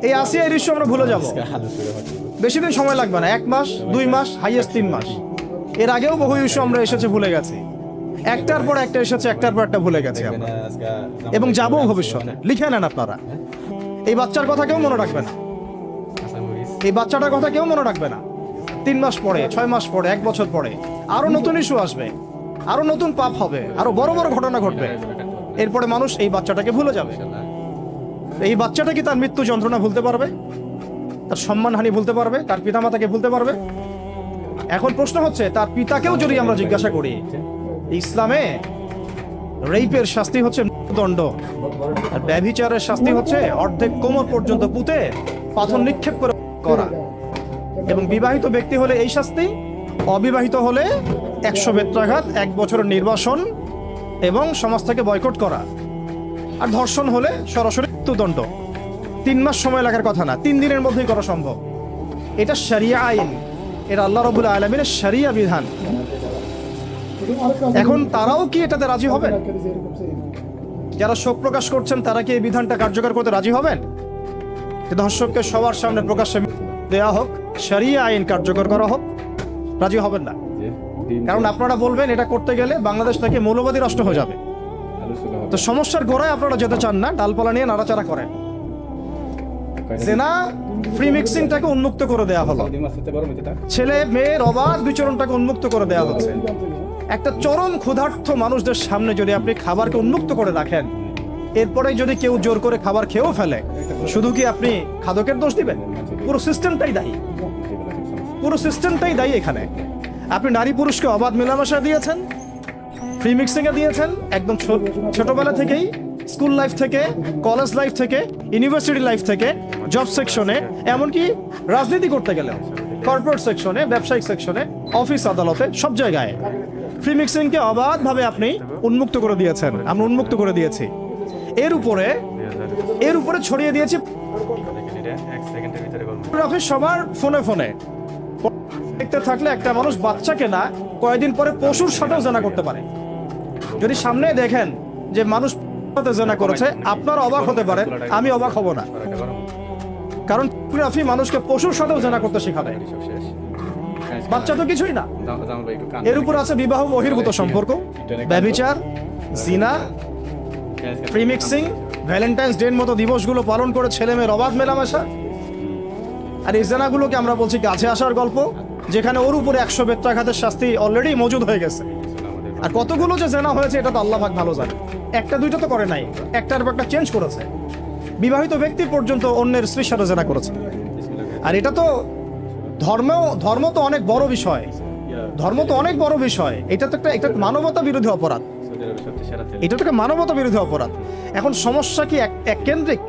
এই আসিয়া এই দৃশ্য আমরা ভুলে যাব, বেশি দিন সময় লাগবে না, 1 মাস 2 মাস হাইয়েস্ট 3 মাস। এর আগেও বহু ইস্যু আমরা এসেছে ভুলে গেছি, একটার পর একটা এসেছে, একটার পর একটা ভুলে গেছি আমরা, এবং যাবো ভবিষ্যতে। লিখে নেন আপনারা, এই বাচ্চার কথা কেউ মনে রাখবে না, এই বাচ্চাটার কথা কেউ মনে রাখবে না। 3 মাস পরে, 6 মাস পরে, 1 বছর পরে আরো নতুন ইস্যু আসবে, আরো নতুন পাপ হবে, আরো বড় বড় ঘটনা ঘটবে। এরপরে মানুষ এই বাচ্চাটাকে ভুলে যাবে। এই বাচ্চাটা কি তার মৃত্যু যন্ত্রণা ভুলতে পারবে? তার সম্মানহানি ভুলতে পারবে? তার পিতামাতাকে ভুলতে পারবে? এখন প্রশ্ন হচ্ছে, তার পিতাকেও যদি আমরা জিজ্ঞাসা করি, ইসলামে রেইপের শাস্তি হচ্ছে মৃত্যুদণ্ড, আর ব্যভিচারের শাস্তি হচ্ছে অর্ধেক কোমর পর্যন্ত পুঁতে পাথর নিক্ষেপ করে করা, এবং বিবাহিত ব্যক্তি হলে এই শাস্তি, অবিবাহিত হলে 100 বেত্রাঘাত, 1 বছরের নির্বাসন এবং সমাজ থেকে বয়কট করা, আর ধর্ষণ হলে সরাসরি মৃত্যুদণ্ড। 3 মাস সময় লাগার কথা না, 3 দিনের মধ্যেই করা সম্ভব। এটা শরিয়া আইন, এটা আল্লাহ রাব্বুল আলামিনের শরিয়া বিধান। এখন তারাও কি এটাতে রাজি হবেন? যারা শোক প্রকাশ করছেন তারা কি এই বিধানটা কার্যকর করতে রাজি হবেন? ধর্ষককে সবার সামনে প্রকাশ্যে দেয়া হোক, শরিয়া আইন কার্যকর করা হোক? রাজি হবেন না, কারণ আপনারা বলবেন এটা করতে গেলে বাংলাদেশ থেকে মৌলবাদী রাষ্ট্র হয়ে যাবে। তো সমস্যার গোড়ায় আপনারা যেতে চান না, ডালপালা নিয়ে নাড়াচাড়া করেন। জেনা ফ্রি মিক্সিংটাকে উন্মুক্ত করে দেয়া হলো, ছেলে মেয়ের অবাধ বিচরণটাকে উন্মুক্ত করে দেয়া হচ্ছে। একটা চরম ক্ষুধার্ত মানুষদের সামনে যদি আপনি খাবারকে উন্মুক্ত করে রাখেন, এরপরে যদি কেউ জোর করে খাবার খেয়েও ফেলে, শুধু কি আপনি খাদকের দোষ দিবেন? পুরো সিস্টেমটাই দায়ী, পুরো সিস্টেমটাই দায়ী এখানে। আপনি নারী পুরুষকে অবাধ মেলামেশা দিয়েছেন, ফ্রি মিক্সিং এ দিয়েছেন, একদম ছোটবেলা থেকেই, স্কুল লাইফ থেকে, কলেজ লাইফ থেকে, ইউনিভার্সিটি লাইফ থেকে, জব সেকশনে, এমনকি রাজনীতি করতে গেলে কর্পোরেট সেকশনে, ব্যবসায়িক সেকশনে, অফিস আদালতে, সব জায়গায় ফ্রি মিক্সিংকে অবাধভাবে আপনি উন্মুক্ত করে দিয়েছেন, আমরা উন্মুক্ত করে দিয়েছি। এর উপরে ছড়িয়ে দিয়েছি সবার ফোনে ফোনে। দেখতে থাকলে একটা মানুষ বাচ্চাকে না, কয়েকদিন পরে পশুর সাথেও জেনা করতে পারে। যদি সামনে দেখেন যে মানুষ জেনা করেছে, আপনারা অবাক হতে পারেন, আমি অবাক হব না, কারণ পর্নোগ্রাফি মানুষকে পশুর সাথেও জেনা করতে শেখাবে। বাচ্চা তো কিছুই না। এর উপর আছে বিবাহ বহির্ভূত সম্পর্ক, ব্যভিচার, জিনা, ফ্রি মিক্সিং, ভ্যালেন্টাইন্স ডে মতো দিবসগুলো পালন করে ছেলে মেয়ের অবাধ মেলামেশা। আর এই জেনাগুলোকে আমরা বলছি কাছে আসার গল্প, যেখানে ওর উপরে 100 বেত্রাঘাতের শাস্তি অলরেডি মজুদ হয়ে গেছে। আর কতগুলো যে জেনা হয়েছে এটা তো আল্লাহ পাক ভালো জানে। একটা দুইটা তো করে নাই, একটার পর একটা চেঞ্জ করেছে। বিবাহিত ব্যক্তি পর্যন্ত অন্যের স্ত্রীর সাথে জেনা করেছে। আর এটা তো ধর্ম তো অনেক বড় বিষয়, ধর্ম তো অনেক বড় বিষয়। এটা তো একটা মানবতা বিরোধী অপরাধ, এটা তো একটা মানবতা বিরোধী অপরাধ। এখন সমস্যা কি এক কেন্দ্রিক?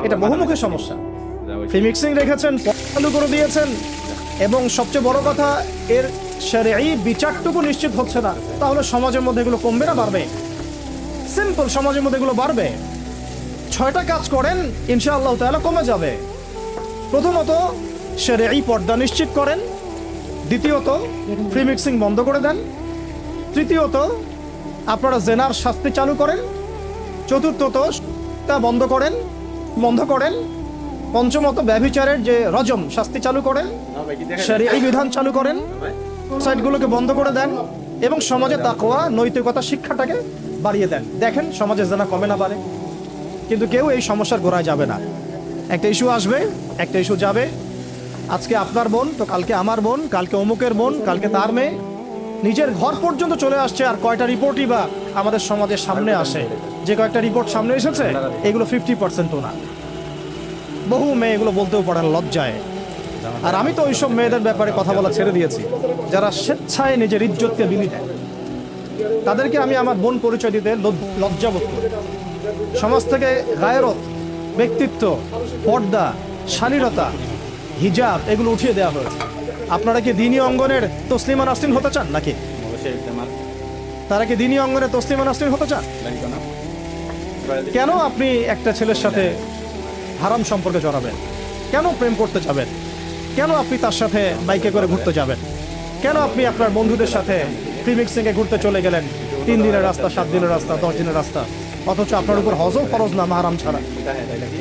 এটা বহুমুখী সমস্যা। ফ্রি মিক্সিং রেখেছেন, চালু করে দিয়েছেন, এবং সবচেয়ে বড় কথা, এর শরঈ বিচারটুকু নিশ্চিত হচ্ছে না। তাহলে সমাজের মধ্যে এগুলো কমবে না বাড়বে? সিম্পল, সমাজের মধ্যে এগুলো বাড়বে। 6টা কাজ করেন, ইনশাআল্লাহ তাআলা কমে যাবে। প্রথমত শরঈ পর্দা নিশ্চিত করেন, দ্বিতীয়ত ফ্রি মিক্সিং বন্ধ করে দেন, তৃতীয়ত আপনারা জেনার শাস্তি চালু করেন, চতুর্থত তা বন্ধ করেন, পঞ্চমত ব্যভিচারের যে রজম শাস্তি চালু করেন, শরঈ বিধান চালু করেন, সাইটগুলোকে বন্ধ করে দেন, এবং সমাজে তাকওয়া নৈতিকতা শিক্ষাটাকে বাড়িয়ে দেন। দেখেন সমাজে জেনা কমে না বাড়ে। কিন্তু কেউ এই সমস্যার গোড়ায় যাবে না। একটা ইস্যু আসবে, একটা ইস্যু যাবে। আজকে আপনার বোন তো কালকে আমার বোন, কালকে অমুকের বোন, কালকে তার মেয়ে, নিজের ঘর পর্যন্ত চলে আসছে। আর কয়টা রিপোর্টই বা আমাদের সমাজের সামনে আসে? যে কয়েকটা রিপোর্ট সামনে এসেছে এগুলো 50%ও না। বহু মেয়ে এগুলো বলতেও পারে না লজ্জায়। আর আমি তো ওইসব মেয়েদের ব্যাপারে কথা বলা ছেড়ে দিয়েছি, যারা স্বেচ্ছায় নিজের ইজ্জতকে বিলি দেয়। তাদেরকে আমি আমার বোন পরিচয় দিতে লজ্জাবোধ করি। সমাজ থেকে গায়রত, ব্যক্তিত্ব, পর্দা, শালীনতা, হিজাব এগুলো উঠিয়ে দেওয়া হয়েছে। আপনারা কি দ্বীনি অঙ্গনের তসলিমা নাসরিন হতে চান নাকি? তারা কি দ্বীনি অঙ্গনে তসলিমা নাসরিন হতে চান? কেন আপনি একটা ছেলের সাথে হারাম সম্পর্কে জড়াবেন? কেন প্রেম করতে যাবেন? কেন আপনি তার সাথে বাইকে করে ঘুরতে যাবেন? কেন আপনি আপনার বন্ধুদের সাথে ফ্রি মিক্সিংয়ে ঘুরতে চলে গেলেন? 3 দিনের রাস্তা, 7 দিনের রাস্তা, 10 দিনের রাস্তা। অথচ আপনার উপর হজও ফরজ না মাহারাম ছাড়া।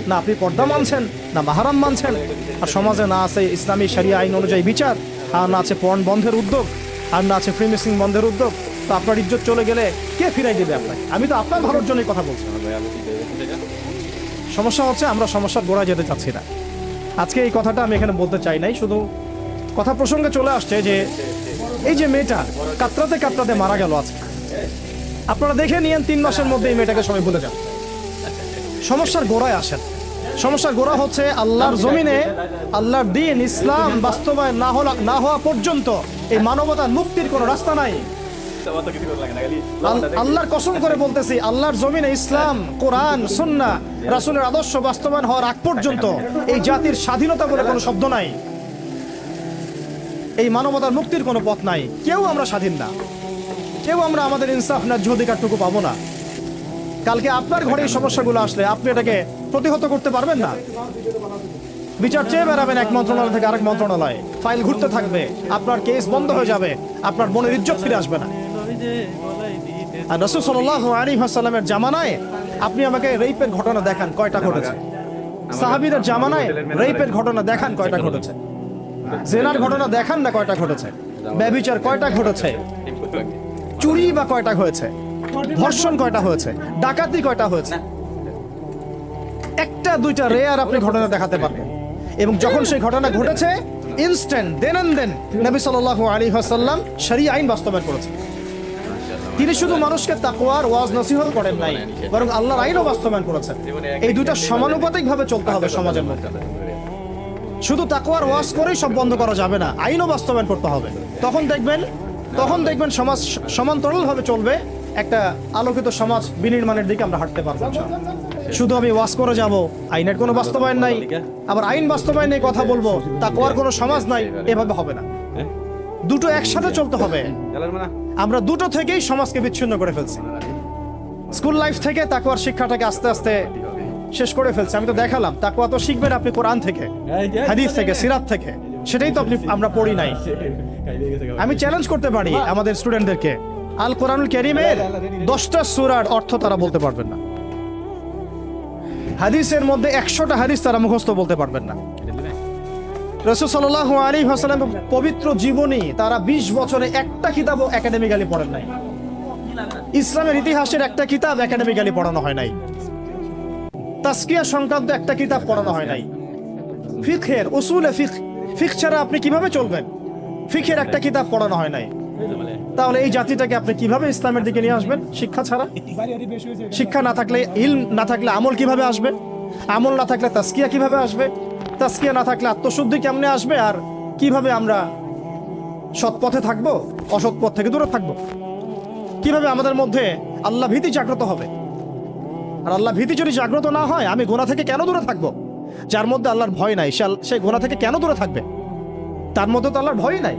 না আপনি পর্দা মানছেন, না মাহারাম মানছেন, আর সমাজে না আছে ইসলামী শরিয়া আইন অনুযায়ী বিচার, আর না আছে পর্ন বন্ধের উদ্যোগ, আর না আছে ফ্রি মিক্সিং বন্ধের উদ্যোগ। তো আপনার ইজ্জত চলে গেলে কে ফিরাই দেবে আপনাকে? আমি তো আপনার ভালোর জন্যই কথা বলছি। সমস্যা হচ্ছে আমরা সমস্যার গোড়ায় যেতে চাচ্ছি না। আজকে এই কথাটা আমি এখানে বলতে চাই নাই, শুধু কথা প্রসঙ্গে চলে আসছে যে এই যে মেয়েটা কাতরাতে কাতরাতে মারা গেল আজকে, আপনারা দেখে নিয়েন 3 মাসের মধ্যে এই মেয়েটাকে সবাই ভুলে যান। সমস্যার গোড়ায় আসেন। সমস্যার গোড়া হচ্ছে আল্লাহর জমিনে আল্লাহর দ্বীন ইসলাম বাস্তবায়ন না হওয়া পর্যন্ত এই মানবতার মুক্তির কোনো রাস্তা নাই। আল্লাহর কসম করে বলতেছি, আল্লাহর জমিনে ইসলাম, কোরআন, সুন্নাহ, রাসূলের আদর্শ বাস্তবায়ন হওয়ার আগ পর্যন্ত এই জাতির স্বাধীনতা বলে কোনো শব্দ নাই, এই মানবতার মুক্তির কোনো পথ নাই। কেউ আমরা স্বাধীন না, কেউ আমরা আমাদের ইনসাফ ন্যায্য অধিকারটুকু পাবো না। কালকে আপনার ঘরে এই সমস্যাগুলো আসলে আপনি এটাকে প্রতিহত করতে পারবেন না। বিচার চেয়ে বেড়াবেন এক মন্ত্রণালয় থেকে আরেক মন্ত্রণালয়, ফাইল ঘুরতে থাকবে, আপনার কেস বন্ধ হয়ে যাবে, আপনার বোনের ইজ্জত ফিরে আসবে না। আর রাসূল সাল্লাল্লাহু আলাইহি ওয়াসাল্লামের জামানায় আপনি আমাকে রেপের ঘটনা দেখান কয়টা ঘটেছে? সাহাবীদের জামানায় রেপের ঘটনা দেখান কয়টা ঘটেছে? জেনার ঘটনা দেখান না কয়টা ঘটেছে? ব্যভিচার কয়টা ঘটেছে? চুরি বা কয়টা হয়েছে? ধর্ষণ কয়টা হয়েছে? ডাকাতি কয়টা হয়েছে? একটা দুইটা রেয়ার আপনি ঘটনা দেখাতে পারবেন। এবং যখন সেই ঘটনা ঘটেছে ইনস্ট্যান্ট দেন এন্ড দেন নবী সাল্লাল্লাহু আলাইহি ওয়াসাল্লাম শরীয়ত আইন বাস্তবায়ন করেছেন। তিনি শুধু মানুষকে তাকওয়ার ওয়াজ নসিহত করেন নাই, বরং আল্লাহর আইনও বাস্তবায়ন করেছেন। এই দুইটা সমানুপাতিকভাবে চলতে হবে সমাজের মধ্যে। শুধু তাকওয়ার ওয়াজ করেই সব বন্ধ করা যাবে না, আইনও বাস্তবায়ন করতে হবে। তখন দেখবেন সমাজ সমান্তরালভাবে চলবে, একটা আলোকিত সমাজ বিনির্মাণের দিকে আমরা হাঁটতে পারবো। শুধু আমি ওয়াজ করে যাব, আইনের কোনো বাস্তবায়ন নাই, আবার আইন বাস্তবায়নের কথা বলবো, তাকওয়ার কোনো সমাজ নাই, এভাবে হবে না। দুটো একসাথে চলতে হবে। আমরা দুটো থেকেই সমাজকে বিচ্ছিন্ন করে ফেলছি। স্কুল লাইফ থেকে তাকওয়ার শিক্ষাটাকে আস্তে আস্তে শেষ করে ফেলছি। আমি তো দেখালাম তাকওয়া তো শিখবেন আপনি কোরআন থেকে, হাদিস থেকে, সিরাত থেকে, সেটাই তো আমরা পড়ি নাই। আমি চ্যালেঞ্জ করতে পারি আমাদের স্টুডেন্টদেরকে, আল কোরআনুল কারীমের 10টা সূরার অর্থ তারা বলতে পারবেন না, হাদিসের মধ্যে 100টা হাদিস তারা মুখস্থ বলতে পারবেন না। রাসূল সাল্লাল্লাহু আলাইহি ওয়াসাল্লামের পবিত্র জীবনী তারা 20 বছরে একটা কিতাবও একাডেমিক্যালি পড়েন নাই। ইসলামের ইতিহাসের একটা কিতাব একাডেমিক্যালি পড়ানো হয় নাই। তাসকিয়া সংক্রান্ত একটা কিতাব পড়ানো হয় নাই। ফিকহের উসুলে ফিকহ ছাড়া আপনি কিভাবে চলবেন? ফিকহের একটা কিতাব পড়ানো হয় নাই। তাহলে এই জাতিটাকে আপনি কিভাবে ইসলামের দিকে নিয়ে আসবেন? শিক্ষা ছাড়া। শিক্ষা না থাকলে, ইলম না থাকলে আমল কিভাবে আসবে? আমল না থাকলে তাসকিয়া কিভাবে আসবে? তাসকিয়া না থাকলে আত্মশুদ্ধি কেমনে আসবে? আর কিভাবে আমরা সৎ পথে থাকবো, অসৎ পথ থেকে দূরে থাকবো? কিভাবে আমাদের মধ্যে আল্লাহ ভীতি জাগ্রত হবে? আর আল্লাহ ভীতি যদি জাগ্রত না হয়, আমি গুনাহ থেকে কেন দূরে থাকবো? যার মধ্যে আল্লাহর ভয় নাই সে গুনাহ থেকে কেন দূরে থাকবে? তার মধ্যে তো আল্লাহর ভয় নাই।